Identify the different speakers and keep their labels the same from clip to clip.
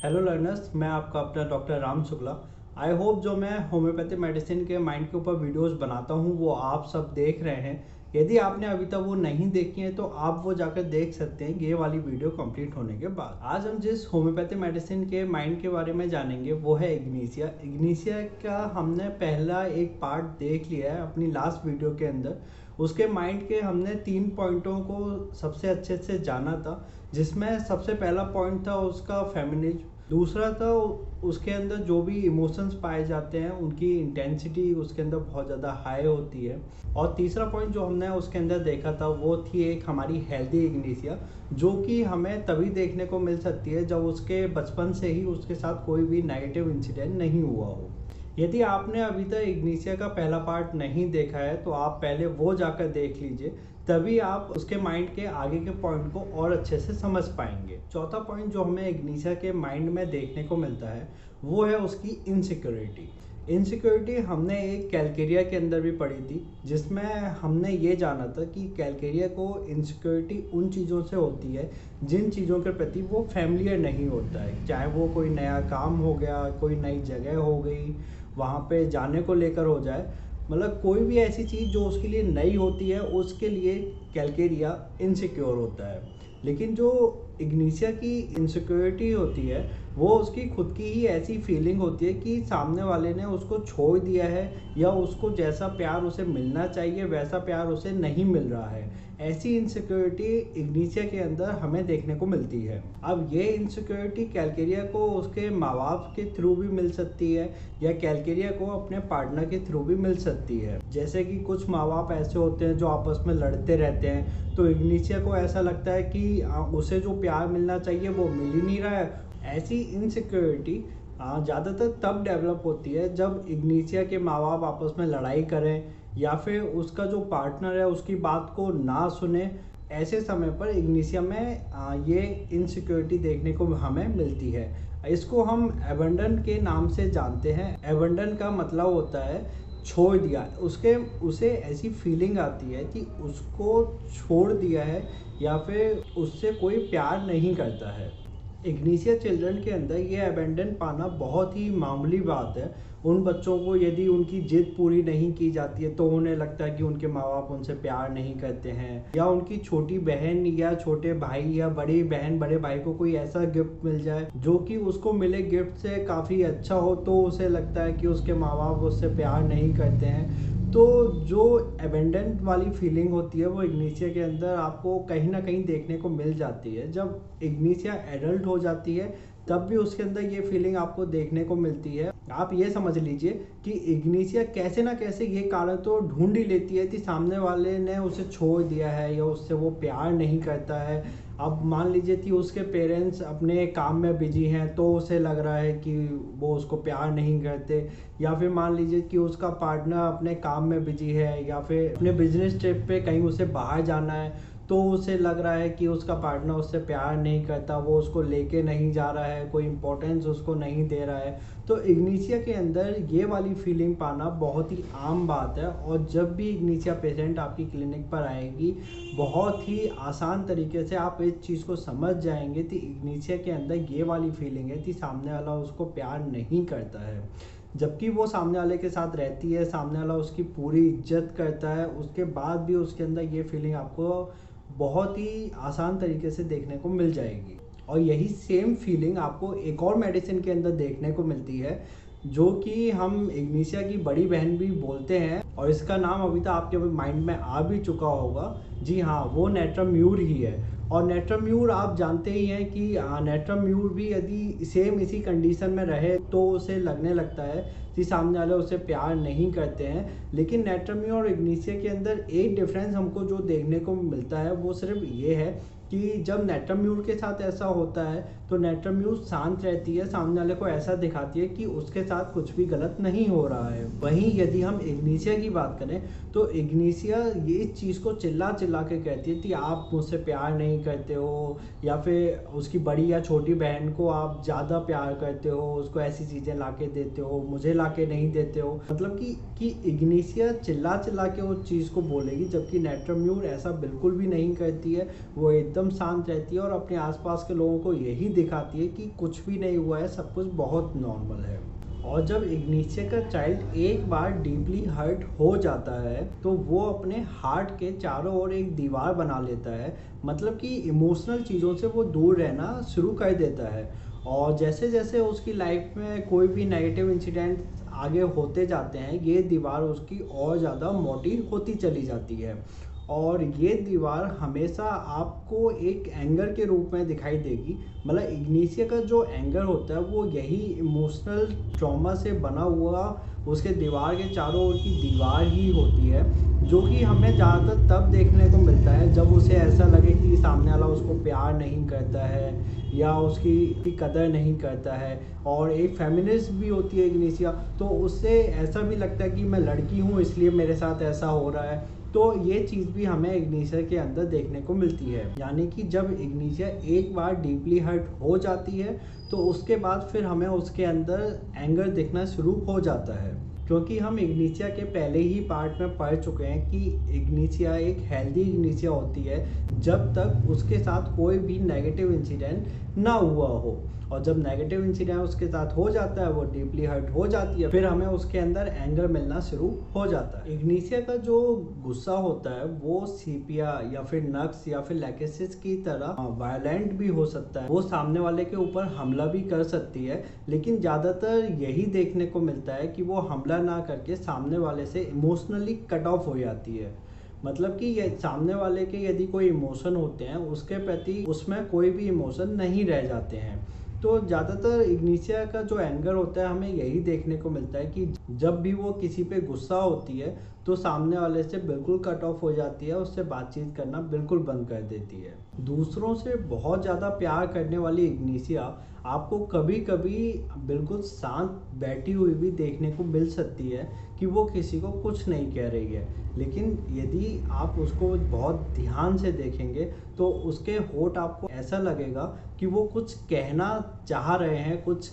Speaker 1: Hello learners, मैं आपका अपना doctor Ram Shukla. I hope जो मैं होम्योपैथी मेडिसिन के माइंड के ऊपर वीडियोस बनाता हूँ वो आप सब देख रहे हैं। यदि आपने अभी तक वो नहीं देखी है तो आप वो जाकर देख सकते हैं ये वाली वीडियो कंप्लीट होने के बाद। आज हम जिस होम्योपैथी मेडिसिन के माइंड के बारे में जानेंगे वो है इग्निशिया। इग्निशिया का हमने पहला एक पार्ट देख लिया है अपनी लास्ट वीडियो के अंदर। उसके माइंड के हमने 3 पॉइंटों को सबसे अच्छे से जाना था, जिसमें सबसे पहला पॉइंट था उसका फेमिनिज्म। दूसरा था उसके अंदर जो भी इमोशंस पाए जाते हैं उनकी इंटेंसिटी उसके अंदर बहुत ज़्यादा हाई होती है। और तीसरा पॉइंट जो हमने उसके अंदर देखा था वो थी एक हमारी हेल्दी इग्निशिया, जो कि हमें तभी देखने को मिल सकती है जब उसके बचपन से ही उसके साथ कोई भी नेगेटिव इंसिडेंट नहीं हुआ हो। यदि आपने अभी तक इग्निशिया का पहला पार्ट नहीं देखा है तो आप पहले वो जाकर देख लीजिए, तभी आप उसके माइंड के आगे के पॉइंट को और अच्छे से समझ पाएंगे। चौथा पॉइंट जो हमें इग्निशिया के माइंड में देखने को मिलता है वो है उसकी इनसिक्योरिटी। इनसिक्योरिटी हमने एक कैलकेरिया के अंदर भी पढ़ी थी, जिसमें हमने ये जाना था कि कैलकेरिया को इनसिक्योरिटी उन चीज़ों से होती है जिन चीज़ों के प्रति वो फैमिलियर नहीं होता है। चाहे वो कोई नया काम हो गया, कोई नई जगह हो गई, वहाँ पे जाने को लेकर हो जाए, मतलब कोई भी ऐसी चीज़ जो उसके लिए नई होती है उसके लिए कैलकेरिया इनसिक्योर होता है। लेकिन जो इग्निशिया की इनसिक्योरिटी होती है वो उसकी खुद की ही ऐसी फीलिंग होती है कि सामने वाले ने उसको छोड़ दिया है या उसको जैसा प्यार उसे मिलना चाहिए वैसा प्यार उसे नहीं मिल रहा है। ऐसी इनसिक्योरिटी इग्निशिया के अंदर हमें देखने को मिलती है। अब ये इनसिक्योरिटी कैलकेरिया को उसके माँ बाप के थ्रू भी मिल सकती है या कैलकेरिया को अपने पार्टनर के थ्रू भी मिल सकती है। जैसे कि कुछ माँ बाप ऐसे होते हैं जो आपस में लड़ते रहते हैं, तो इग्निशिया को ऐसा लगता है कि उसे जो प्यार मिलना चाहिए वो मिल ही नहीं रहा है। ऐसी इनसिक्योरिटी ज़्यादातर तब डेवलप होती है जब इग्निशिया के माँ बाप आपस में लड़ाई करें या फिर उसका जो पार्टनर है उसकी बात को ना सुने। ऐसे समय पर इग्निशिया में ये इनसिक्योरिटी देखने को हमें मिलती है। इसको हम एबंडन के नाम से जानते हैं। एबंडन का मतलब होता है छोड़ दिया। उसे ऐसी फीलिंग आती है कि उसको छोड़ दिया है या फिर उससे कोई प्यार नहीं करता है। इग्निशिया चिल्ड्रन के अंदर ये अबेंडन पाना बहुत ही मामूली बात है। उन बच्चों को यदि उनकी जिद पूरी नहीं की जाती है तो उन्हें लगता है कि उनके माँ बाप उनसे प्यार नहीं करते हैं, या उनकी छोटी बहन या छोटे भाई या बड़ी बहन बड़े भाई को कोई ऐसा गिफ्ट मिल जाए जो कि उसको मिले गिफ्ट से काफ़ी अच्छा हो तो उसे लगता है कि उसके माँ बाप उससे प्यार नहीं करते हैं। तो जो एबेंडेंट वाली फीलिंग होती है वो इग्निशिया के अंदर आपको कहीं ना कहीं देखने को मिल जाती है। जब इग्निशिया एडल्ट हो जाती है तब भी उसके अंदर ये फीलिंग आपको देखने को मिलती है। आप ये समझ लीजिए कि इग्निशिया कैसे ना कैसे ये कारण तो ढूंढ ही लेती है कि सामने वाले ने उसे छोड़ दिया है या उससे वो प्यार नहीं करता है। अब मान लीजिए कि उसके पेरेंट्स अपने काम में बिजी हैं तो उसे लग रहा है कि वो उसको प्यार नहीं करते, या फिर मान लीजिए कि उसका पार्टनर अपने काम में बिजी है या फिर अपने बिजनेस ट्रिप पे कहीं उसे बाहर जाना है तो उसे लग रहा है कि उसका पार्टनर उससे प्यार नहीं करता, वो उसको लेके नहीं जा रहा है, कोई इंपॉर्टेंस उसको नहीं दे रहा है। तो इग्निशिया के अंदर ये वाली फीलिंग पाना बहुत ही आम बात है। और जब भी इग्निशिया पेशेंट आपकी क्लिनिक पर आएगी बहुत ही आसान तरीके से आप इस चीज़ को समझ जाएंगे कि इग्निशिया के अंदर ये वाली फीलिंग है कि सामने वाला उसको प्यार नहीं करता है, जबकि वो सामने वाले के साथ रहती है, सामने वाला उसकी पूरी इज्जत करता है, उसके बाद भी उसके अंदर ये फीलिंग आपको बहुत ही आसान तरीके से देखने को मिल जाएगी। और यही सेम फीलिंग आपको एक और मेडिसिन के अंदर देखने को मिलती है जो कि हम इग्निशिया की बड़ी बहन भी बोलते हैं, और इसका नाम अभी तक आपके माइंड में आ भी चुका होगा। जी हाँ, वो नेट्राम्यूर ही है। और नेट्राम्यूर आप जानते ही हैं कि नेट्राम्यूर भी यदि सेम इसी कंडीशन में रहे तो उसे लगने लगता है कि सामने वाले उसे प्यार नहीं करते हैं। लेकिन नेट्राम्यूर और इग्निशिया के अंदर एक डिफरेंस हमको जो देखने को मिलता है वो सिर्फ ये है कि जब नेट्राम्यूर के साथ ऐसा होता है तो नेट्राम्यूर शांत रहती है, सामने वाले को ऐसा दिखाती है कि उसके साथ कुछ भी गलत नहीं हो रहा है। वहीं यदि हम इग्निशिया की बात करें तो इग्निशिया ये इस चीज़ को चिल्ला चिल्ला के कहती है कि आप मुझसे प्यार नहीं करते हो, या फिर उसकी बड़ी या छोटी बहन को आप ज़्यादा प्यार करते हो, उसको ऐसी चीज़ें ला के देते हो, मुझे ला के नहीं देते हो। मतलब कि इग्निशिया चिल्ला चिल्ला के उस चीज़ को बोलेगी, जबकि नेट्रोम्यूर ऐसा बिल्कुल भी नहीं करती है। वो एकदम शांत रहती है और अपने आसपास के लोगों को यही दिखाती है कि कुछ भी नहीं हुआ है, सब कुछ बहुत नॉर्मल है। और जब इग्निशिया का चाइल्ड एक बार डीपली हर्ट हो जाता है तो वो अपने हार्ट के चारों ओर एक दीवार बना लेता है। मतलब कि इमोशनल चीज़ों से वो दूर रहना शुरू कर देता है। और जैसे जैसे उसकी लाइफ में कोई भी नेगेटिव इंसिडेंट आगे होते जाते हैं, ये दीवार उसकी और ज़्यादा मोटी होती चली जाती है। और ये दीवार हमेशा आपको एक एंगर के रूप में दिखाई देगी। मतलब इग्निशिया का जो एंगर होता है वो यही इमोशनल ट्रॉमा से बना हुआ उसके दीवार के चारों ओर की दीवार ही होती है, जो कि हमें ज़्यादातर तब देखने को मिलता है जब उसे ऐसा लगे कि सामने वाला उसको प्यार नहीं करता है या उसकी कदर नहीं करता है। और एक फेमिनिस्ट भी होती है इग्निशिया, तो उससे ऐसा भी लगता है कि मैं लड़की हूँ इसलिए मेरे साथ ऐसा हो रहा है। तो ये चीज़ भी हमें इग्निशिया के अंदर देखने को मिलती है। यानी कि जब इग्निशिया एक बार डीपली हर्ट हो जाती है तो उसके बाद फिर हमें उसके अंदर एंगर दिखना शुरू हो जाता है। क्योंकि हम इग्निशिया के पहले ही पार्ट में पढ़ चुके हैं कि इग्निशिया एक हेल्दी इग्निशिया होती है जब तक उसके साथ कोई भी नेगेटिव इंसिडेंट ना हुआ हो। और जब नेगेटिव इंसिडेंट उसके साथ हो जाता है, वो डीपली हर्ट हो जाती है, फिर हमें उसके अंदर एंगर मिलना शुरू हो जाता है। इग्निशिया का जो गुस्सा होता है वो सीपिया या फिर नक्स या फिर लैकेसिस की तरह वायलेंट भी हो सकता है। वो सामने वाले के ऊपर हमला भी कर सकती है, लेकिन ज़्यादातर यही देखने को मिलता है कि वो हमला ना करके सामने वाले से इमोशनली कट ऑफ हो जाती है। मतलब कि ये सामने वाले के यदि कोई इमोशन होते हैं उसके प्रति उसमें कोई भी इमोशन नहीं रह जाते हैं। तो ज़्यादातर इग्निशिया का जो एंगर होता है हमें यही देखने को मिलता है कि जब भी वो किसी पे गुस्सा होती है तो सामने वाले से बिल्कुल कट ऑफ हो जाती है, उससे बातचीत करना बिल्कुल बंद कर देती है। दूसरों से बहुत ज़्यादा प्यार करने वाली इग्निशिया आपको कभी कभी बिल्कुल शांत बैठी हुई भी देखने को मिल सकती है कि वो किसी को कुछ नहीं कह रही है। लेकिन यदि आप उसको बहुत ध्यान से देखेंगे तो उसके होंठ आपको ऐसा लगेगा कि वो कुछ कहना चाह रहे हैं, कुछ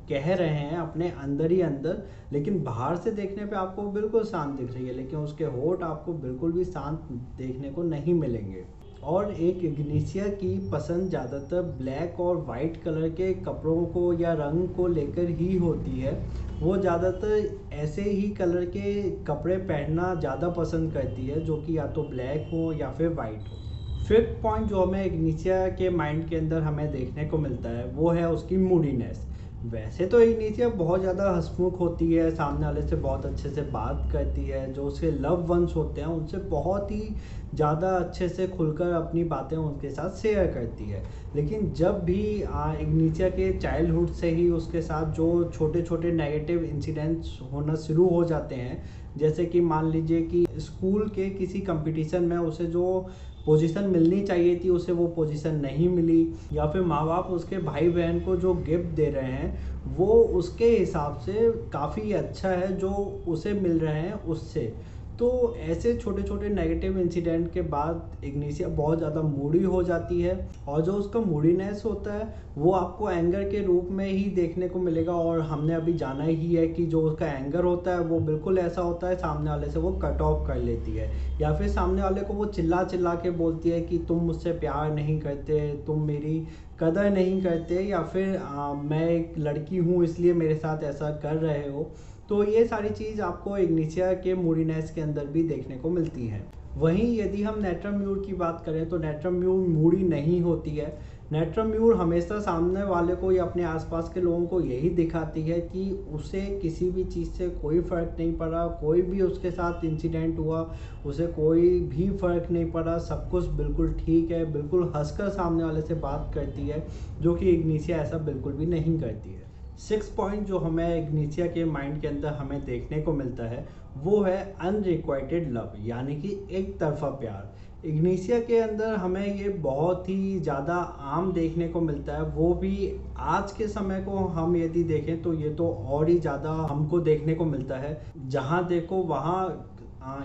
Speaker 1: कह रहे हैं अपने अंदर ही अंदर, लेकिन बाहर से देखने पे आपको बिल्कुल शांत दिख रही है, लेकिन उसके होंठ आपको बिल्कुल भी शांत देखने को नहीं मिलेंगे। और एक इग्निशिया की पसंद ज़्यादातर ब्लैक और वाइट कलर के कपड़ों को या रंग को लेकर ही होती है। वो ज़्यादातर ऐसे ही कलर के कपड़े पहनना ज़्यादा पसंद करती है, जो कि या तो ब्लैक हो या फिर वाइट हो। फिफ्थ पॉइंट जो हमें इग्निशिया के माइंड के अंदर हमें देखने को मिलता है वो है उसकी मूडीनेस। वैसे तो इग्निशिया बहुत ज़्यादा हंसमुख होती है, सामने वाले से बहुत अच्छे से बात करती है, जो उसके लव वंस होते हैं उनसे बहुत ही ज़्यादा अच्छे से खुलकर अपनी बातें उनके साथ शेयर करती है। लेकिन जब भी इग्निशिया के चाइल्डहुड से ही उसके साथ जो छोटे छोटे नेगेटिव इंसिडेंट्स होना शुरू हो जाते हैं, जैसे कि मान लीजिए कि स्कूल के किसी कंपटीशन में उसे जो पोजीशन मिलनी चाहिए थी उसे वो पोजीशन नहीं मिली, या फिर माँ बाप उसके भाई बहन को जो गिफ्ट दे रहे हैं वो उसके हिसाब से काफ़ी अच्छा है जो उसे मिल रहे हैं उससे। तो ऐसे छोटे छोटे नेगेटिव इंसिडेंट के बाद इग्निशिया बहुत ज़्यादा मूडी हो जाती है, और जो उसका मूडीनेस होता है वो आपको एंगर के रूप में ही देखने को मिलेगा। और हमने अभी जाना ही है कि जो उसका एंगर होता है वो बिल्कुल ऐसा होता है, सामने वाले से वो कट ऑफ कर लेती है, या फिर सामने वाले को वो चिल्ला चिल्ला के बोलती है कि तुम मुझसे प्यार नहीं करते, तुम मेरी कदर नहीं करते, या फिर मैं एक लड़की हूँ इसलिए मेरे साथ ऐसा कर रहे हो। तो ये सारी चीज़ आपको इग्निशिया के मूडीनेस के अंदर भी देखने को मिलती हैं। वहीं यदि हम नेट्रोम्यूर की बात करें तो नेट्रोम्यूर मूडी नहीं होती है। नेट्रोम्यूर हमेशा सामने वाले को या अपने आसपास के लोगों को यही दिखाती है कि उसे किसी भी चीज़ से कोई फ़र्क नहीं पड़ा, कोई भी उसके साथ इंसिडेंट हुआ उसे कोई भी फ़र्क नहीं पड़ा, सब कुछ बिल्कुल ठीक है, बिल्कुल हंसकर सामने वाले से बात करती है, जो कि इग्निशिया ऐसा बिल्कुल भी नहीं करती है। सिक्स पॉइंट जो हमें इग्निशिया के माइंड के अंदर हमें देखने को मिलता है वो है अनरिक्वाइटेड लव, यानी कि एक तरफा प्यार। इग्निशिया के अंदर हमें ये बहुत ही ज़्यादा आम देखने को मिलता है, वो भी आज के समय को हम यदि देखें तो ये तो और ही ज़्यादा हमको देखने को मिलता है। जहाँ देखो वहाँ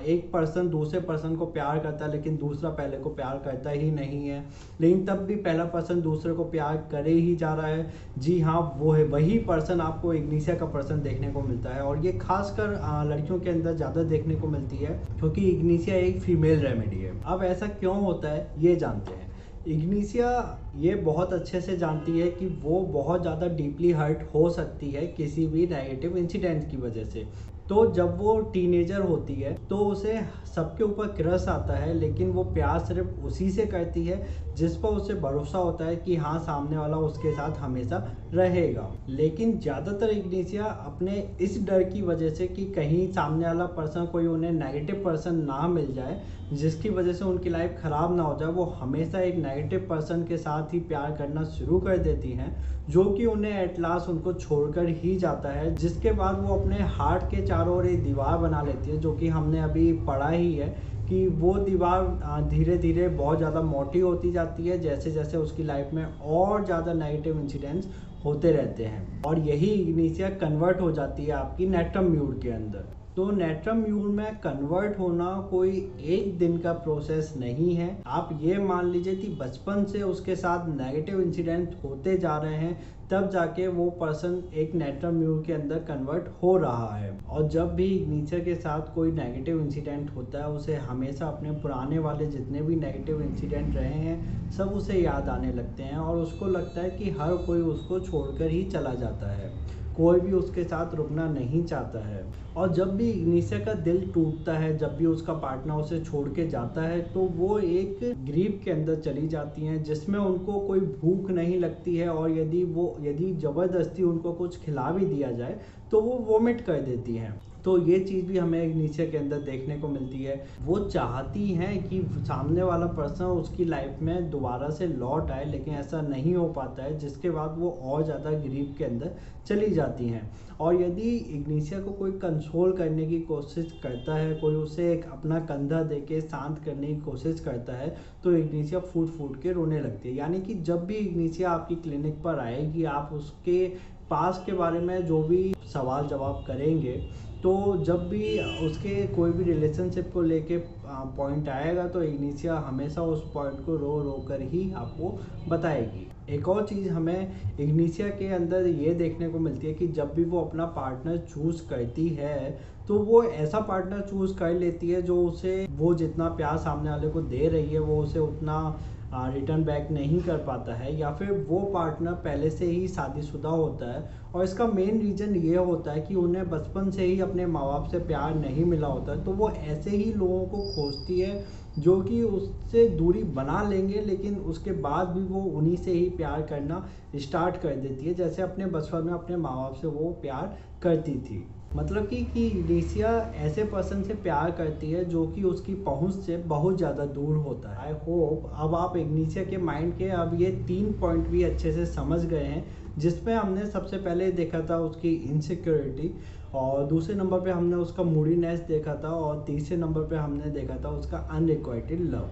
Speaker 1: एक पर्सन दूसरे पर्सन को प्यार करता है लेकिन दूसरा पहले को प्यार करता ही नहीं है, लेकिन तब भी पहला पर्सन दूसरे को प्यार करे ही जा रहा है। जी हाँ, वो है वही पर्सन आपको इग्निशिया का पर्सन देखने को मिलता है, और ये खासकर लड़कियों के अंदर ज़्यादा देखने को मिलती है क्योंकि इग्निशिया एक फीमेल रेमेडी है। अब ऐसा क्यों होता है ये जानते हैं। इग्निशिया ये बहुत अच्छे से जानती है कि वो बहुत ज़्यादा डीपली हर्ट हो सकती है किसी भी नेगेटिव इंसिडेंट की वजह से। तो जब वो टीनेजर होती है तो उसे सबके ऊपर क्रश आता है, लेकिन वो प्यार सिर्फ उसी से करती है जिस पर उसे भरोसा होता है कि हाँ, सामने वाला उसके साथ हमेशा रहेगा। लेकिन ज़्यादातर इग्निशिया अपने इस डर की वजह से कि कहीं सामने वाला पर्सन कोई उन्हें नेगेटिव पर्सन ना मिल जाए जिसकी वजह से उनकी लाइफ ख़राब ना हो जाए, वो हमेशा एक नेगेटिव पर्सन के साथ ही प्यार करना शुरू कर देती हैं, जो कि उन्हें एट लास्ट उनको छोड़कर ही जाता है। जिसके बाद वो अपने हार्ट के चारों ओर एक दीवार बना लेती है, जो कि हमने अभी पढ़ा ही है कि वो दीवार धीरे धीरे बहुत ज़्यादा मोटी होती जाती है जैसे जैसे उसकी लाइफ में और ज़्यादा नेगेटिव इंसिडेंट्स होते रहते हैं, और यही इग्निशिया कन्वर्ट हो जाती है आपकी नेट्रम म्यूर के अंदर। तो नेट्रम म्यूर में कन्वर्ट होना कोई एक दिन का प्रोसेस नहीं है। आप ये मान लीजिए कि बचपन से उसके साथ नेगेटिव इंसिडेंट होते जा रहे हैं, तब जाके वो पर्सन एक नेट्रम म्यूर के अंदर कन्वर्ट हो रहा है। और जब भी इग्निशिया के साथ कोई नेगेटिव इंसिडेंट होता है, उसे हमेशा अपने पुराने वाले जितने भी नेगेटिव इंसिडेंट रहे हैं सब उसे याद आने लगते हैं, और उसको लगता है कि हर कोई उसको छोड़कर ही चला जाता है, कोई भी उसके साथ रुकना नहीं चाहता है। और जब भी इग्निशिया का दिल टूटता है, जब भी उसका पार्टनर उसे छोड़ के जाता है, तो वो एक ग्रीफ के अंदर चली जाती हैं जिसमें उनको कोई भूख नहीं लगती है, और यदि ज़बरदस्ती उनको कुछ खिला भी दिया जाए तो वो वोमिट कर देती हैं। तो ये चीज़ भी हमें इग्निशिया के अंदर देखने को मिलती है। वो चाहती हैं कि सामने वाला पर्सन उसकी लाइफ में दोबारा से लौट आए, लेकिन ऐसा नहीं हो पाता है, जिसके बाद वो और ज़्यादा ग्रीफ के अंदर चली जाती हैं। और यदि इग्निशिया को कोई कंसोल करने की कोशिश करता है, कोई उसे एक अपना कंधा देके शांत करने की कोशिश करता है, तो इग्निशिया फूट फूट के रोने लगती है। यानी कि जब भी इग्निशिया आपकी क्लिनिक पर आएगी, आप उसके पास के बारे में जो भी सवाल जवाब करेंगे, तो जब भी उसके कोई भी रिलेशनशिप को लेके पॉइंट आएगा, तो इग्निशिया हमेशा उस पॉइंट को रो रो कर ही आपको बताएगी। एक और चीज़ हमें इग्निशिया के अंदर ये देखने को मिलती है कि जब भी वो अपना पार्टनर चूज़ करती है, तो वो ऐसा पार्टनर चूज़ कर लेती है जो उसे वो जितना प्यार सामने वाले को दे रही है वो उसे उतना रिटर्न बैक नहीं कर पाता है, या फिर वो पार्टनर पहले से ही शादीशुदा होता है। और इसका मेन रीज़न ये होता है कि उन्हें बचपन से ही अपने माँ बाप से प्यार नहीं मिला होता है, तो वो ऐसे ही लोगों को खोजती है जो कि उससे दूरी बना लेंगे, लेकिन उसके बाद भी वो उन्हीं से ही प्यार करना स्टार्ट कर देती है, जैसे अपने बचपन में अपने माँ बाप से वो प्यार करती थी। मतलब कि इग्निशिया ऐसे पर्सन से प्यार करती है जो कि उसकी पहुंच से बहुत ज़्यादा दूर होता है। आई होप अब आप इग्निशिया के माइंड के अब ये 3 पॉइंट भी अच्छे से समझ गए हैं, जिसमें हमने सबसे पहले देखा था उसकी इनसिक्योरिटी, और दूसरे नंबर पे हमने उसका मूडीनेस देखा था, और तीसरे नंबर पे हमने देखा था उसका अनरिक्वाइटेड लव।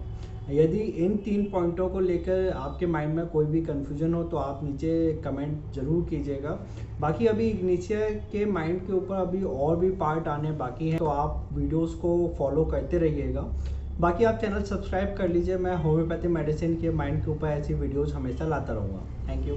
Speaker 1: यदि इन 3 पॉइंटों को लेकर आपके माइंड में कोई भी कन्फ्यूजन हो तो आप नीचे कमेंट ज़रूर कीजिएगा। बाकी अभी इग्निशिया के माइंड के ऊपर अभी और भी पार्ट आने बाकी हैं, तो आप वीडियोस को फॉलो करते रहिएगा। बाकी आप चैनल सब्सक्राइब कर लीजिए, मैं होम्योपैथी मेडिसिन के माइंड के ऊपर ऐसी वीडियोज़ हमेशा लाता रहूँगा। Thank you.